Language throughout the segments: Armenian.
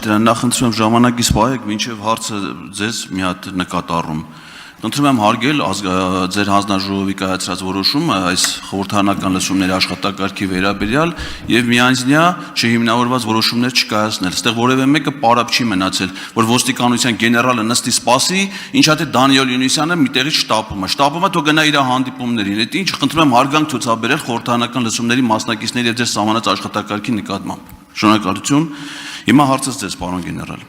Մարտիրյան, նախ խնդրում եմ ժամանակից պահեք, մինչև հարցը ձեզ մի հատ նկատառում։ Խնդրում եմ հարգել ձեր հանձնաժողովի կայացրած որոշումը այս խորհրդարանական լսումների աշխատակարգի վերաբերյալ եւ միանձնյա չհիմնավորված որոշումներ չկայացնել։ Այստեղ որևէ մեկը պարապ չի մնացել, որ ոստիկանության գեներալը նստի սպասի, ինչա թե Դանիել Յունիսյանը մի տեղից շտապում է, թող գնա իր հանդիպումներին։ Այդ ինչ խնդրում եմ հարգանք ցուցաբերել խորհրդարանական լսումների մասնակիցների եւ ձեր սահմանած աշխատակարգի նկատմամբ։ Շնորհակալություն։ Հիմա հարցս ձեզ, պարոն գեներալ։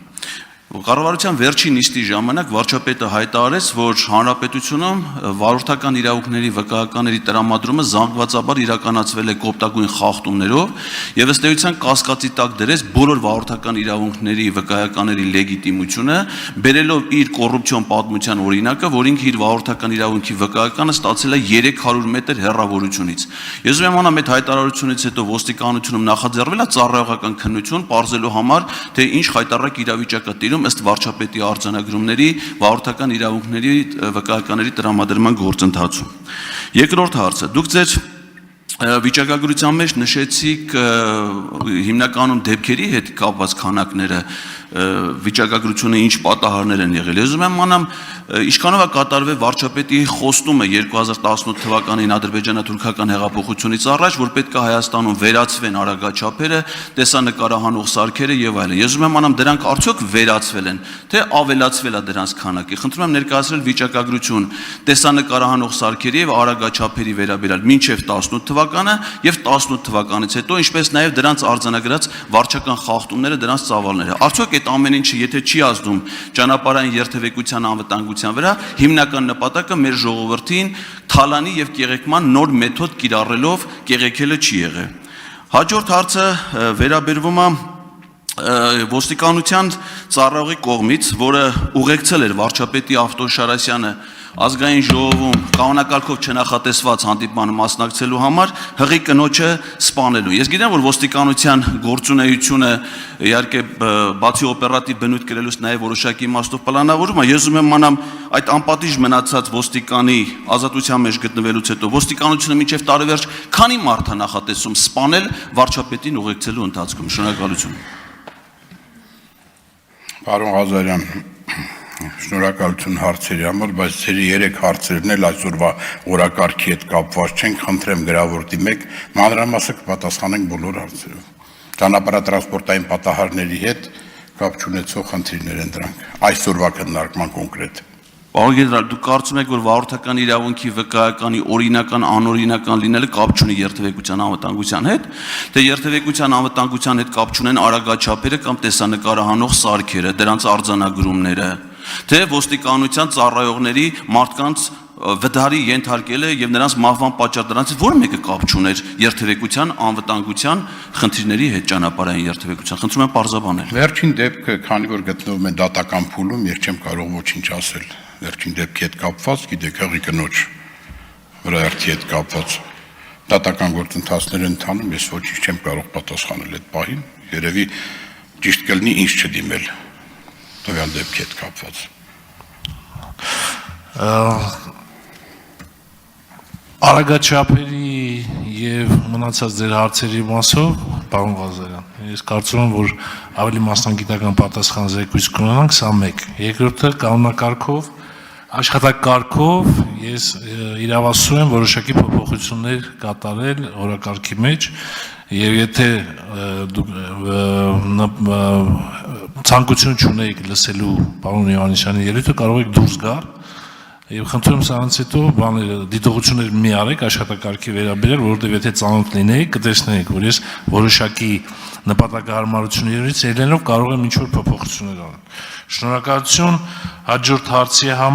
Կառավարության վերջին նիստի ժամանակ վարչապետը հայտարարեց, որ հանրապետությունում վարորդական իրավունքների վկայականների տրամադրումը զանգվածաբար իրականացվել է կոպտագույն խախտումներով եւ ըստ էության կասկածի տակ դրեց բոլոր վարորդական իրավունքների վկայականների լեգիտիմությունը, բերելով իր կոռուպցիոն պատմության օրինակը, որ ինքը իր վարորդական իրավունքի վկայականը ստացել է 300 մետր հեռավորությունից։ Ես ուզում եմ անամ այդ հայտարարությունից հետո ոստիկանությունում նախաձեռնել է ծառայողական քննություն, պարզելու համար, թե ինչ խայտառակ իրավիճակ է տիրում ըստ վարչապետի արձանագրումների վարորդական իրավունքների վկայականների տրամադրման գործընթացում։ Երկրորդ հարցը, դուք ձեր վիճակագրության մեջ նշեցիք հիմնականում դեպքերի հետ կապված քանակները, վիճակագրությունը ինչ պատահարներ են եղել։ Ես ուզում եմ անամ ինչքանով է կատարվել վարչապետի խոստումը 2018 թվականին ադրբեջանա-թուրքական հեղափոխությունից առաջ, որ պետք է Հայաստանում վերացվեն արագաչափերը, տեսանկարահանող սարքերը եւ այլն։ Ես ուզում եմ անամ դրանք արդյոք վերացվել են, թե ավելացվել է դրանց քանակը։ Խնդրում եմ ներկայացնել վիճակագրություն տեսանկարահանող սարքերի եւ արագաչափերի վերաբերյալ մինչեւ 18 թվականը եւ 18 թվականից հետո, ինչպես նաեւ դրանց արձանագրած վարչական խախտումները, դրանց ծավալները։ Արդյոք այդ ամեն ինչը եթե չի ազդում ճանապարհային երթևեկության անվտանգության վրա, հիմնական նպատակը մեր ժողովրդին թալանի եւ կեղեքման նոր մեթոդ կիրառելով կեղեքելը չի եղել։ Հաջորդ հարցը վերաբերվում է ոստիկանության ծառայողի կողմից, որը ուղեկցել էր վարչապետի Ավտոշարասյանը ազգային ժողովում կանոնակարգով չնախատեսված հանդիպմանը մասնակցելու համար հղի կնոջը սպանելու։ Ես գիտեմ, որ ոստիկանության գործունեությունը իհարկե բացի օպերատիվ բնույթ կրելուց նաև որոշակի իմաստով պլանավորում է։ Ես ուզում եմ անամ այդ անպատիժ մնացած ոստիկանի ազատության մեջ գտնվելուց հետո ոստիկանությունը մինչև տարեվերջ քանի մարդ է նախատեսում սպանել վարչապետին ուղեկցելու ընթացքում։ Շնորհակալություն։ Պարոն Ղազարյան, շնորհակալություն հարցերի համար, բայց ձեր 3 հարցերն էլ այսօրվա օրակարգի հետ կապված չեն, խնդրեմ գրավորտի մեկ, մանրամասը կպատասխանենք բոլոր հարցերով։ Ճանապարհատրանսպորտային պատահարների հետ կապ չունեցող խնդիրներ են դրանք։ Այսօրվա քննարկման կոնկրետ։ Պարոն գեներալ, դուք կարծում եք, որ վարորդական իրավունքի վկայականի օրինական, անօրինական լինելը կապ չունի երթևեկության անվտանգության հետ, թե երթևեկության անվտանգության հետ կապ չունեն արագաչափերը կամ տեսանկարահանող սարքերը, դրանց արձանագրումները, թե ոստիկանության ծառայողների մարդկանց վդարի ենթարկելը եւ նրանց մահվան պատճառ դրանից որ մեկը կապ չուներ երթևեկության անվտանգության խնդիրների հետ ճանապարհային երթևեկության։ Խնդրում եմ պարզաբանել։ Վերջին դեպքը, քանի որ գտնվում է դատական փուլում, ես չեմ կարող ոչինչ ասել։ Վերջին դեպքի հետ կապված, գիտեք, հղի կնոջ վրայերթի հետ կապված դատական գործընթացներ են ընթանում, ես ոչինչ չեմ կարող պատասխանել այդ պահին, երևի ճիշտ կլինի ինչ չդիմել տվյալ դեպքի հետ կապված։ Արագաչափերի եւ մնացած ձեր հարցերի մասով, պարոն Ղազարյան, ես կարծում եմ, որ ավելի մասնագիտական պատասխան զեկույց կունենանք, սա մեկ։ Երկրորդը կանոնակարգով, աշխատակարգով ես իրավասու եմ որոշակի փոփոխություններ կատարել օրակարգի մեջ եւ եթե դուք ցանկություն չունեիք լսելու պարոն Հովհաննիսյանի ելույթը, կարող եք դուրս գալ եւ խնդրում սրանից հետո դիտողություններ մի արեք աշխատակարգի վերաբերյալ, որովհետեւ եթե ծանոթ լինեիք, կտեսնեիք, որ ես որոշակի նպատակահարմարություններից ելնելով կարող եմ ինչ-որ փոփոխություններ անել։ Շնորհակալություն, հաջորդ հարցի համար